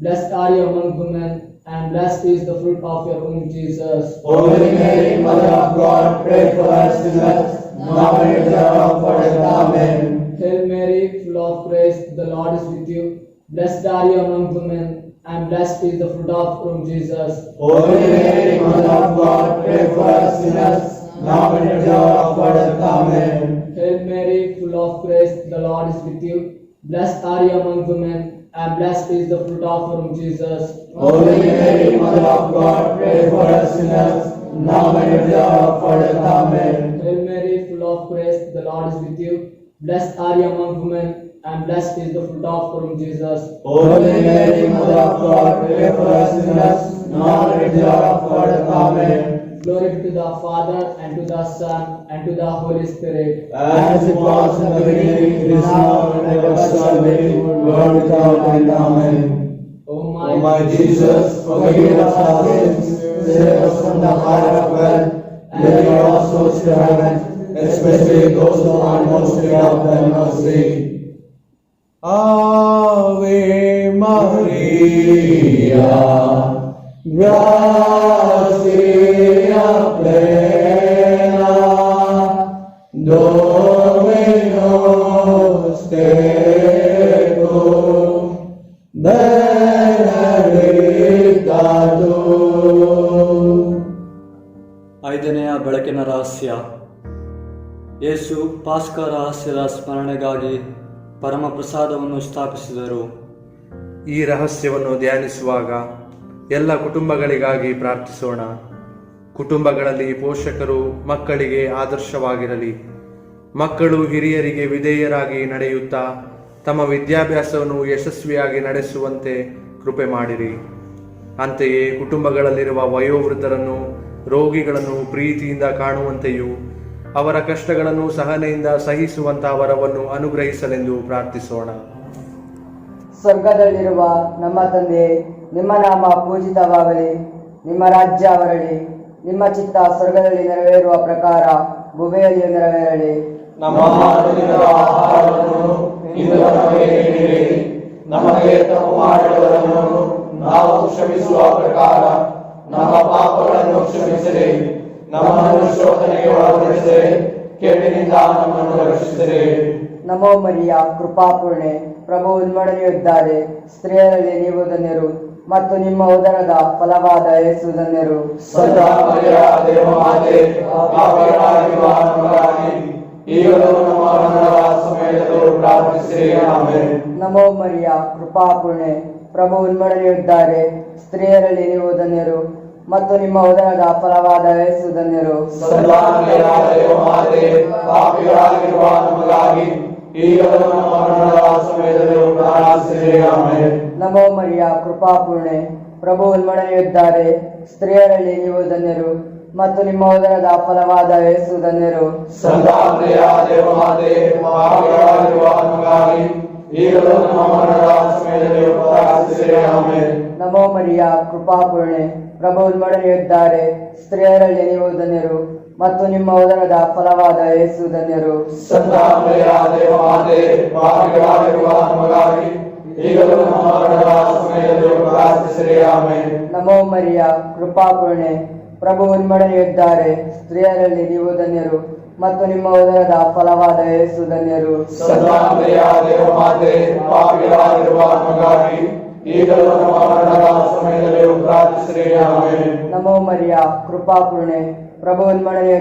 Blessed are you among women, and blessed is the fruit of your womb, Jesus. Holy Mary, Mother of God, pray for us sinners, now and at the hour of our death. Amen. Hail Mary, full of grace, the Lord is with you. Blessed are you among women, and blessed is the fruit of your womb, Jesus. Holy Mary, Mother of God, pray for us sinners, now and at the hour of our death. Amen. Hail Mary, full of grace, the Lord is with you. Blessed are you among women, and blessed is the fruit of your womb, Jesus. Holy Mary, Mother of God, pray for us sinners, now and at the hour of our death. Amen. Hail Mary, full of grace, the Lord is with you. Blessed are you among women, and blessed is the fruit of your womb, Jesus. Holy Mary, Mother of God, pray for us sinners, now and at the hour of our death. Amen. Glory be to the Father, and to the Son, and to the Holy Spirit. As it was in the beginning, it is now, and ever shall be, world without end. Amen. O O my Jesus, forgive us our sins, save us from the fire of hell, and lead all souls to heaven, especially those who are most in need of thy mercy. Ave Maria, gratia plena, Dominus tecum, benedicta tu. ಐದನೆಯ ಬೆಳಕಿನ ರಹಸ್ಯ. ಯೇಸು ಪಾಸ್ಕ ರಹಸ್ಯದ ಸ್ಮರಣೆಗಾಗಿ ಪರಮ ಪ್ರಸಾದವನ್ನು ಸ್ಥಾಪಿಸಿದರು. ಈ ರಹಸ್ಯವನ್ನು ಧ್ಯಾನಿಸುವಾಗ ಎಲ್ಲ ಕುಟುಂಬಗಳಿಗಾಗಿ ಪ್ರಾರ್ಥಿಸೋಣ. ಕುಟುಂಬಗಳಲ್ಲಿ ಪೋಷಕರು ಮಕ್ಕಳಿಗೆ ಆದರ್ಶವಾಗಿರಲಿ. ಮಕ್ಕಳು ಹಿರಿಯರಿಗೆ ವಿಧೇಯರಾಗಿ ನಡೆಯುತ್ತಾ ತಮ್ಮ ವಿದ್ಯಾಭ್ಯಾಸವನ್ನು ಯಶಸ್ವಿಯಾಗಿ ನಡೆಸುವಂತೆ ಕೃಪೆ ಮಾಡಿರಿ. ಅಂತೆಯೇ ಕುಟುಂಬಗಳಲ್ಲಿರುವ ವಯೋವೃದ್ಧರನ್ನು, ರೋಗಿಗಳನ್ನು ಪ್ರೀತಿಯಿಂದ ಕಾಣುವಂತೆಯೂ ಅವರ ಕಷ್ಟಗಳನ್ನು ಸಹನೆಯಿಂದ ಸಹಿಸುವಂತಹ ವರವನ್ನು ಅನುಗ್ರಹಿಸಲೆಂದು ಪ್ರಾರ್ಥಿಸೋಣ. ಸ್ವರ್ಗದಲ್ಲಿರುವ ನಮ್ಮ ತಂದೆ, ನಿಮ್ಮ ನಾಮ ಪೂಜಿತವಾಗಲಿ, ನಿಮ್ಮ ರಾಜ್ಯ ಬರಲಿ, ನಿಮ್ಮ ಚಿತ್ತ ಸ್ವರ್ಗದಲ್ಲಿ ನೆರವೇರುವ ಪ್ರಕಾರ ಭೂಮಿಯಲ್ಲಿಯೂ ನೆರವೇರಲಿ. ನಮ್ಮ ಅನುದಿನದ ಆಹಾರವನ್ನು ಇಂದು ನಮಗೆ ನೀಡಿರಿ. ನಮಗೆ ತಪ್ಪು ಮಾಡಿದವರನ್ನು ನಾವು ಕ್ಷಮಿಸುವ ಪ್ರಕಾರ ನಮ್ಮ ಪಾಪಗಳನ್ನು ಕ್ಷಮಿಸಿರಿ. ನಮ್ಮನ್ನು ಶೋಧನೆಗೆ ಒಳಪಡಿಸಿರಿ, ಕೆಟ್ಟಿನಿಂದ ನಮ್ಮನ್ನು ರಕ್ಷಿಸಿರಿ. ನಮೋ ಮರಿಯ, ಕೃಪಾಪೂರ್ಣೆ, ಪ್ರಭು ನಿಮ್ಮೊಡನೆಯಿದ್ದಾರೆ. ಸ್ತ್ರೀಯರಲ್ಲಿ ನೀವು ಧನ್ಯರು, ಮತ್ತು ನಿಮ್ಮ ಉದರದ ಫಲವಾದ ಯೇಸು ಧನ್ಯರು. ಸಂತ ಮರಿಯ ದೇವಮಾತೆ, ಪಾಪಿಗಳಾಗಿರುವ ನಮಗಾಗಿ ಈಗಲೂ ನಮ್ಮ ಮರಣದ ಸಮಯದಲ್ಲೂ ಪ್ರಾರ್ಥಿಸಿರಿ. ಆಮೆನ್. ನಮೋ ಮರಿಯ, ಕೃಪಾಪೂರ್ಣೆ, ಪ್ರಭು ನಿಮ್ಮೊಡನೆಯಿದ್ದಾರೆ. ಸ್ತ್ರೀಯರಲ್ಲಿ ನೀವು ಧನ್ಯರು, ಮತ್ತು ನಿಮ್ಮ ಉದರದ ಫಲವಾದ ಯೇಸು ಧನ್ಯರು. ಸಂತ ಮರಿಯ ದೇವಮಾತೆ, ಪಾಪಿಗಳಾಗಿರುವ ನಮಗಾಗಿ ಈಗಲೂ ನಮ್ಮ ಮರಣದ ಸಮಯದಲ್ಲೂ ಪ್ರಾರ್ಥಿಸಿರಿ. ಆಮೆನ್. ನಮೋ ಮರಿಯ, ಕೃಪಾಪೂರ್ಣೆ, ಪ್ರಭು ನಿಮ್ಮೊಡನೆಯಿದ್ದಾರೆ. ಸ್ತ್ರೀಯರಲ್ಲಿ ನೀವು ಧನ್ಯರು, ಮತ್ತು ನಿಮ್ಮ ಉದರದ ಫಲವಾದ ಯೇಸು ಧನ್ಯರು. ಸಂತ ಮರಿಯ ದೇವಮಾತೆ, ಪಾಪಿಗಳಾಗಿರುವ ನಮಗಾಗಿ ಈಗಲೂ ನಮ್ಮ ಮರಣದ ಸಮಯದಲ್ಲೂ ಪ್ರಾರ್ಥಿಸಿರಿ. ಆಮೆನ್. ನಮೋ ಮರಿಯ, ಕೃಪಾಪೂರ್ಣೆ, ಪ್ರಭು ನಿಮ್ಮೊಡನೆಯಿದ್ದಾರೆ. ಸ್ತ್ರೀಯರಲ್ಲಿ ನೀವು ಧನ್ಯರು, ಮತ್ತು ನಿಮ್ಮ ಉದರದ ಫಲವಾದ ಯೇಸು ಧನ್ಯರು. ಸಂತ ಮರಿಯ ದೇವಮಾತೆ, ಪಾಪಿಗಳಾಗಿರುವ ನಮಗಾಗಿ ಈಗಲೂ ನಮ್ಮ ಮರಣದ ಸಮಯದಲ್ಲೂ ಪ್ರಾರ್ಥಿಸಿರಿ. ಆಮೆನ್. ನಮೋ ಮರಿಯ, ಕೃಪಾಪೂರ್ಣೆ, ಪ್ರಭು ನಿಮ್ಮೊಡನೆಯಿದ್ದಾರೆ. ಸ್ತ್ರೀಯರಲ್ಲಿ ನೀವು ಧನ್ಯರು, ಮತ್ತು ನಿಮ್ಮ ಉದರದ ಫಲವಾದ ಯೇಸು ಧನ್ಯರು. ಸದಾ ದೇವಮಾತೆ, ಪಾಪಿಗಳಾಗಿರುವ ನಮಗಾಗಿ ಈಗಲೂ ನಮ್ಮ ಮರಣದ ಸಮಯದಲ್ಲಿಯೂ ಪ್ರಾರ್ಥಿಸಿರಿ. ಆಮೆನ್. ನಮೋ ಮರಿಯ, ಕೃಪಾಪೂರ್ಣೆ, ಪ್ರಭು ನಿಮ್ಮೊಡನೆ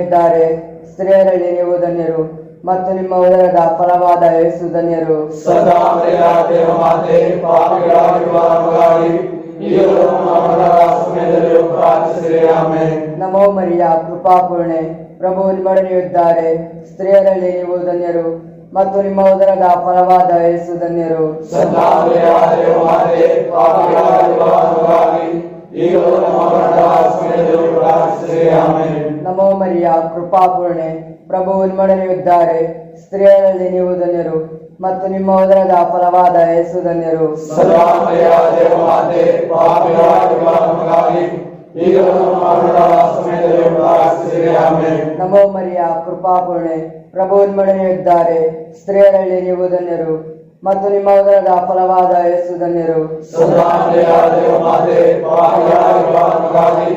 ಸ್ತ್ರೀಯರಲ್ಲಿ ನೀವು ಧನ್ಯರು ಮತ್ತು ನಿಮ್ಮ ಉದರದ ಫಲವಾದ ಯೇಸು ಧನ್ಯರು. ಸದಾ ದೇವಮಾತೆ, ಪಾಪಿಗಳಾಗಿರುವ ನಮಗಾಗಿ ಈಗಲೂ ನಮ್ಮ ಮರಣದ ಸಮಯದಲ್ಲಿಯೂ ಪ್ರಾರ್ಥಿಸಿರಿ. ಆಮೆನ್. ನಮೋ ಮರಿಯ, ಕೃಪಾಪೂರ್ಣೆ, ಪ್ರಭು ನಿಮ್ಮೊಡನೆ ಇದ್ದಾರೆ, ಸ್ತ್ರೀಯರಲ್ಲಿ ನೀವು ಧನ್ಯರು ಮತ್ತು ನಿಮ್ಮ ಉದರದ ಫಲವಾದ ಯೇಸು ಧನ್ಯರು. ಸದಾ ದೇವಮಾತೆ, ಪಾಪಿಗಳಾಗಿರುವ ನಮಗಾಗಿ ಈಗಲೂ ನಮ್ಮ ಮರಣದ ಸಮಯದಲ್ಲಿಯೂ ಪ್ರಾರ್ಥಿಸಿರಿ. ಆಮೆನ್. ನಮೋ ಮರಿಯ, ಕೃಪಾಪೂರ್ಣೆ, ಪ್ರಭು ನಿಮ್ಮೊಡನೆ ಇದ್ದಾರೆ, ಸ್ತ್ರೀಯರಲ್ಲಿ ನೀವು ಧನ್ಯರು ಮತ್ತು ನಿಮ್ಮ ಉದರದ ಫಲವಾದ ಯೇಸು ಧನ್ಯರು. ಸದಾ ದೇವಮಾತೆ, ಪಾಪಿಗಳಾಗಿರುವ ನಮಗಾಗಿ ಈಗಲೂ ನಮ್ಮ ಮರಣದ ಸಮಯದಲ್ಲಿಯೂ ಪ್ರಾರ್ಥಿಸಿರಿ. ಆಮೆನ್. ನಮೋ ಮರಿಯ, ಕೃಪಾಪೂರ್ಣೆ, ಪ್ರಭು ನಿಮ್ಮೊಡನೆ ಇದ್ದಾರೆ, ಸ್ತ್ರೀಯರಲ್ಲಿ ನೀವು ಧನ್ಯರು ಮತ್ತು ನಿಮ್ಮ ಉದರದ ಫಲವಾದ ಯೇಸು ಧನ್ಯರು. ಸದಾ ದೇವಮಾತೆ, ಪಾಪಿಗಳಾಗಿರುವ ನಮಗಾಗಿ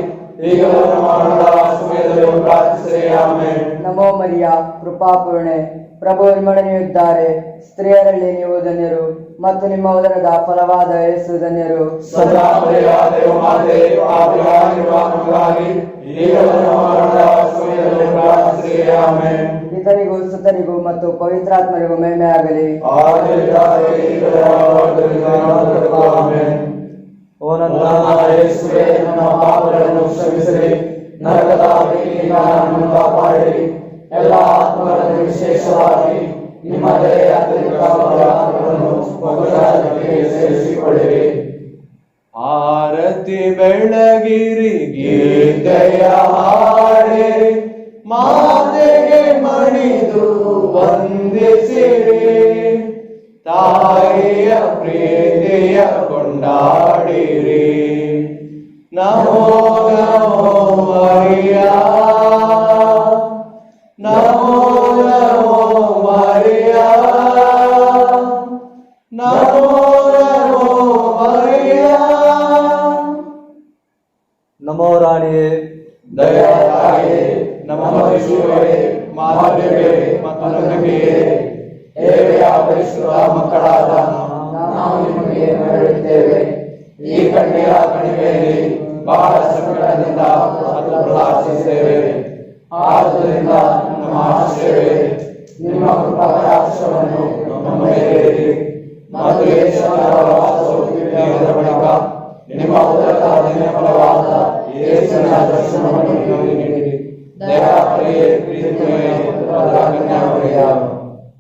ಈಗಲೂ ನಮ್ಮ ಮರಣದ ಸಮಯದಲ್ಲಿಯೂ ಪ್ರಾರ್ಥಿಸಿರಿ. ಆಮೆನ್. ನಮೋ ಮರಿಯ, ಕೃಪಾಪೂರ್ಣೆ, ಪ್ರಭು ನಿಮ್ಮೊಡನೆ ಇದ್ದಾರೆ, ಸ್ತ್ರೀಯರಲ್ಲಿ ನೀವು ಧನ್ಯರು ಮತ್ತು ನಿಮ್ಮ ಉದರದ ಫಲವಾದ ಯೇಸು ಧನ್ಯರು. ಸದಾ ದೇವಮಾತೆ, ಪಾಪಿಗಳಾಗಿರುವ ನಮಗಾಗಿ ಈಗಲೂ ನಮ್ಮ ಮರಣದ ಸಮಯದಲ್ಲಿಯೂ ಪ್ರಾರ್ಥಿಸಿರಿ. ಆಮೆನ್. ಪಿತನಿಗೂ ಸುತನಿಗೂ ಮತ್ತು ಪವಿತ್ರಾತ್ಮರಿಗೂ ಮಹಿಮೆ ಆಗಲಿ. ಆಮೆನ್. ಓ ನನ್ನ ಯೇಸುವೇ, ನನ್ನ ಪಾಪಗಳನ್ನು ಕ್ಷಮಿಸಿರಿ, ನರಕದ ಬೆಂಕಿಯಿಂದ ನಮ್ಮನ್ನು ಕಾಪಾಡಿರಿ, ಎಲ್ಲ ಆತ್ಮಗಳನ್ನು ವಿಶೇಷವಾಗಿ ನಿಮ್ಮ ದಯೆಯ ಅತ್ಯಂತ ಆತ್ಮಗಳನ್ನು ಪವಿತ್ರಕ್ಕೆ ಸೇರಿಸಿಕೊಳ್ಳಿರಿ. ಆರತಿ ಬೆಳಗಿರಿ, ಗೀತೆಯ ಹಾಡಿರಿ, ಮಾತೆಗೆ ಮಣಿದು ವಂದಿಸಿರಿ, ತಾಯಿಯ ಪ್ರೀತಿಯ ಕೊಂಡಾಡಿರಿ. ನಮೋ ನಮೋ ಮರಿಯಾ, ನಮೋ ನಮೋ ಮರಿಯಾ, ನಮೋ ನಮೋ ಮರಿಯಾ. ನಮೋ ರಾಣಿಯೇ, ದಯಾತಾಯೇ, ನಮ್ಮ ಯೇಸುವೇ, ಮಾಧವೇ ಮತ್ತು ನಂಬಿಕೆಯೇ, ಏವೆಯ ಪರಿಶುದ್ಧ ಮಕ್ಕಳಾದ ನಾವು ನಿಮಗೆ ಮರಳುತ್ತೇವೆ. ಈ ಕಣ್ಣೀರ ಕಣಿವೆಯಲ್ಲಿ ಬಹಳ ಸಂಕಟದಿಂದ ಮತ್ತು ಪ್ರಾರ್ಥಿಸುತ್ತೇವೆ. ಆದುದರಿಂದ ನಮ್ಮ ಆಶ್ರಯವೇ, ನಿಮ್ಮ ಕೃಪಾ ಕಟಾಕ್ಷವನ್ನು ನಮ್ಮ ಮೇಲೆ ಇರಿ ಮತ್ತು ಯೇಸುವಿನ ವಾಸದ ಬಳಿಕ ನಿಮ್ಮ ಉದರದ ಫಲವಾದ ಯೇಸುವಿನ ದರ್ಶನವನ್ನು ನಮಗೆ ನೀಡಿರಿ. ದಯಾಪ್ರಿಯೆ, ಪ್ರೀತಿಮಯ ಕನ್ಯಾಮರಿಯ,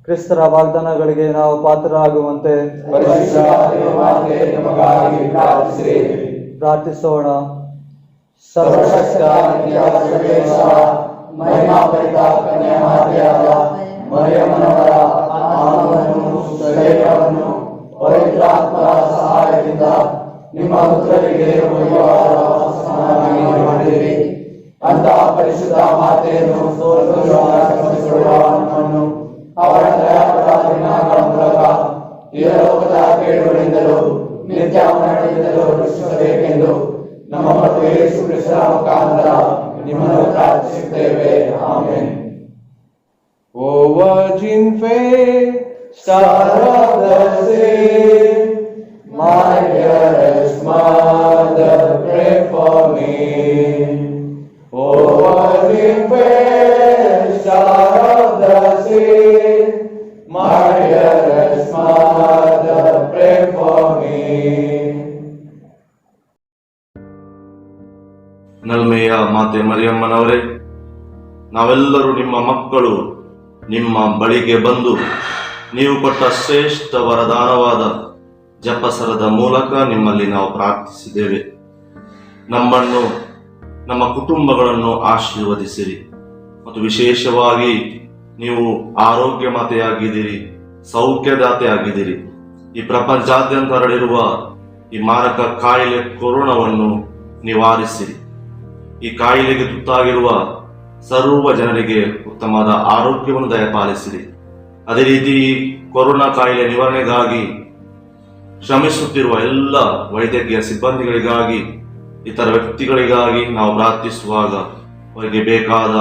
ಕ್ರಿಸ್ತರ ವಾಗ್ದಾನಗಳಿಗೆ ನಾವು ಪಾತ್ರರಾಗುವಂತೆ ಪರಿಶುದ್ಧ ದೇವಮಾತೆ ನಮಗಾಗಿ ಪ್ರಾರ್ಥಿಸಿರಿ. ಪ್ರಾರ್ಥಿಸೋಣ. ಸರ್ವಶಕ್ತ ಸರ್ವೇಶ, ಮಹಿಮಾಭರಿತ ಕನ್ಯಾಮಾತೆಯಾದ ಮರಿಯಮ್ಮನವರ ಆತ್ಮವನ್ನು ಶರೀರವನ್ನು ಪವಿತ್ರಾತ್ಮರ ಸಹಾಯದಿಂದ ನಿಮ್ಮ ಪುತ್ರರಿಗೆ ಮಾಡಿರಿ. ಅಂತಹ ಪರಿಶುದ್ಧ ಮಾತೆಯನ್ನು ಸಮರ್ಪಿಸಿಕೊಳ್ಳುವ ನಮ್ಮನ್ನು ಅವರ ದಯಾಪರಾಧಗಳ ಮೂಲಕ ಇಹಲೋಕದ ಕೇಡುಗಳಿಂದಲೂ ನಿತ್ಯ ಮರಣದಿಂದಲೂ ರಕ್ಷಿಸಬೇಕೆಂದು ನಮ್ಮ ಮತ್ತು ಯೇಸು ಕ್ರಿಸ್ತರ ಮುಖಾಂತರ ನಿಮ್ಮನ್ನು ಪ್ರಾರ್ಥಿಸುತ್ತೇವೆ. Amen. O Virgin fair, star of the sea, my dearest mother, pray for me. O Virgin fair, star of the sea, my dearest mother, pray for me. ನಲ್ಮೆಯ ಮಾತೆ ಮರಿಯಮ್ಮನವರೇ, ನಾವೆಲ್ಲರೂ ನಿಮ್ಮ ಮಕ್ಕಳು ನಿಮ್ಮ ಬಳಿಗೆ ಬಂದು ನೀವು ಕೊಟ್ಟ ಶ್ರೇಷ್ಠ ವರದಾನವಾದ ಜಪಸರದ ಮೂಲಕ ನಿಮ್ಮಲ್ಲಿ ನಾವು ಪ್ರಾರ್ಥಿಸಿದ್ದೇವೆ. ನಮ್ಮನ್ನು, ನಮ್ಮ ಕುಟುಂಬಗಳನ್ನು ಆಶೀರ್ವದಿಸಿರಿ ಮತ್ತು ವಿಶೇಷವಾಗಿ ನೀವು ಆರೋಗ್ಯ ಮಾತೆಯಾಗಿದ್ದೀರಿ, ಸೌಖ್ಯದಾತೆಯಾಗಿದ್ದೀರಿ. ಈ ಪ್ರಪಂಚಾದ್ಯಂತ ಹರಡಿರುವ ಈ ಮಾರಕ ಕಾಯಿಲೆ ಕೊರೋನಾವನ್ನು ನಿವಾರಿಸಿರಿ. ಈ ಕಾಯಿಲೆಗೆ ತುತ್ತಾಗಿರುವ ಸರ್ವ ಜನರಿಗೆ ಉತ್ತಮವಾದ ಆರೋಗ್ಯವನ್ನು ದಯಪಾಲಿಸಿರಿ. ಅದೇ ರೀತಿ ಈ ಕೊರೋನಾ ಕಾಯಿಲೆ ನಿವಾರಣೆಗಾಗಿ ಶ್ರಮಿಸುತ್ತಿರುವ ಎಲ್ಲ ವೈದ್ಯಕೀಯ ಸಿಬ್ಬಂದಿಗಳಿಗಾಗಿ, ಇತರ ವ್ಯಕ್ತಿಗಳಿಗಾಗಿ ನಾವು ಪ್ರಾರ್ಥಿಸುವಾಗ ಅವರಿಗೆ ಬೇಕಾದ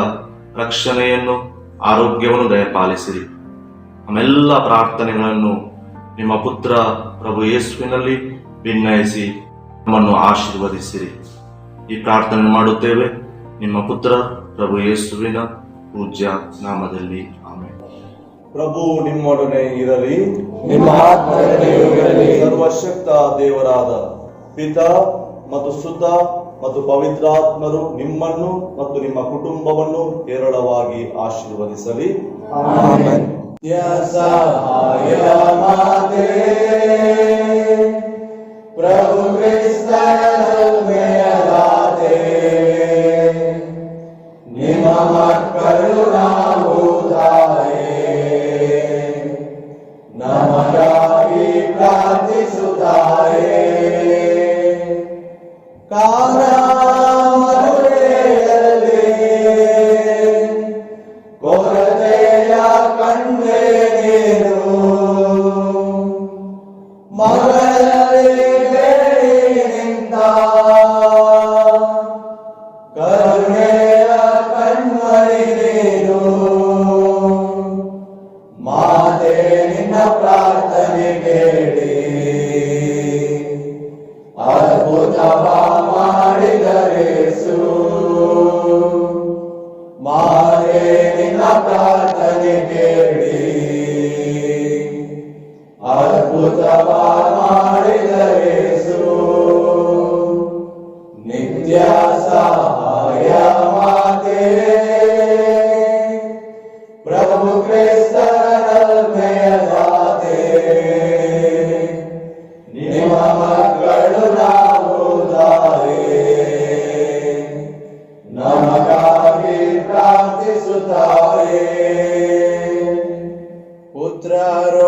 ರಕ್ಷಣೆಯನ್ನು, ಆರೋಗ್ಯವನ್ನು ದಯಪಾಲಿಸಿರಿ. ನಮ್ಮೆಲ್ಲ ಪ್ರಾರ್ಥನೆಗಳನ್ನು ನಿಮ್ಮ ಪುತ್ರ ಪ್ರಭು ಯೇಸುವಿನಲ್ಲಿ ಭಿನ್ನಯಿಸಿ ನಮ್ಮನ್ನು ಆಶೀರ್ವದಿಸಿರಿ. ಈ ಪ್ರಾರ್ಥನೆ ಮಾಡುತ್ತೇವೆ ನಿಮ್ಮ ಪುತ್ರ ಪ್ರಭು ಯೇಸುವಿನ ಪೂಜ್ಯ ನಾಮದಲ್ಲಿ. ಆಮೆನ್. ಪ್ರಭು ನಿಮ್ಮೊಡನೆ ಇರಲಿ, ನಿಮ್ಮ ಆತ್ಮದೊಡನೆಯೂ ಇರಲಿ. ಸರ್ವಶಕ್ತ ದೇವರಾದ ಪಿತಾ ಮತ್ತು ಸುತ ಮತ್ತು ಪವಿತ್ರಾತ್ಮರು ನಿಮ್ಮನ್ನು ಮತ್ತು ನಿಮ್ಮ ಕುಟುಂಬವನ್ನು ಹೇರಳವಾಗಿ ಆಶೀರ್ವದಿಸಲಿ. ಆಮೆನ್. ಸಹಾಯ ಮಾತೆ ಪ್ರಭು ಕ್ರಿಸ್ತನಲ್ಮೆಯದಾತೆ, ನಿಮ್ಮ ಮಕ್ಕಳು ನಾವು ತಾಯೇ, ನಮಗಾಗಿ ಪ್ರಾರ್ಥಿಸುತ್ತಾಯೇ. ಕಾಲ ಮರುಳೇರಲ್ಲಿ ಕೊರತೆಯ ಕಂಡೆ ನೀನು, ಮಗಳಲ್ಲಿ ಬೇಡಿ ನಿಂತ ಕರುಣೆಯ ಕಣ್ಮಣಿ ನೀನು. ಮಾತೆ ನಿನ್ನ ಪ್ರಾರ್ಥನೆ ಕೇಳಿ ಅದ್ಭುತವ ಮಾಡಿದರೇಸು. ಮಾತೆ ನಿನ್ನ ಪ್ರಾರ್ಥನೆ ಕೇಳಿ ಅದ್ಭುತವ ಮಾಡಿದರೇಸು. ನಿತ್ಯ ಸಹಾಯ ಮಾತೆ ಪ್ರಭು ಕ್ರಿಸ್ತನಲ್ಮೆಯದಾತೆ, ನಿಮ್ಮ ಮಕ್ಕಳು ನಾವು ತಾಯೇ, ನಮಗಾಗಿ ಪ್ರಾರ್ಥಿಸುತ್ತಾಯೇ. ಪುತ್ರರು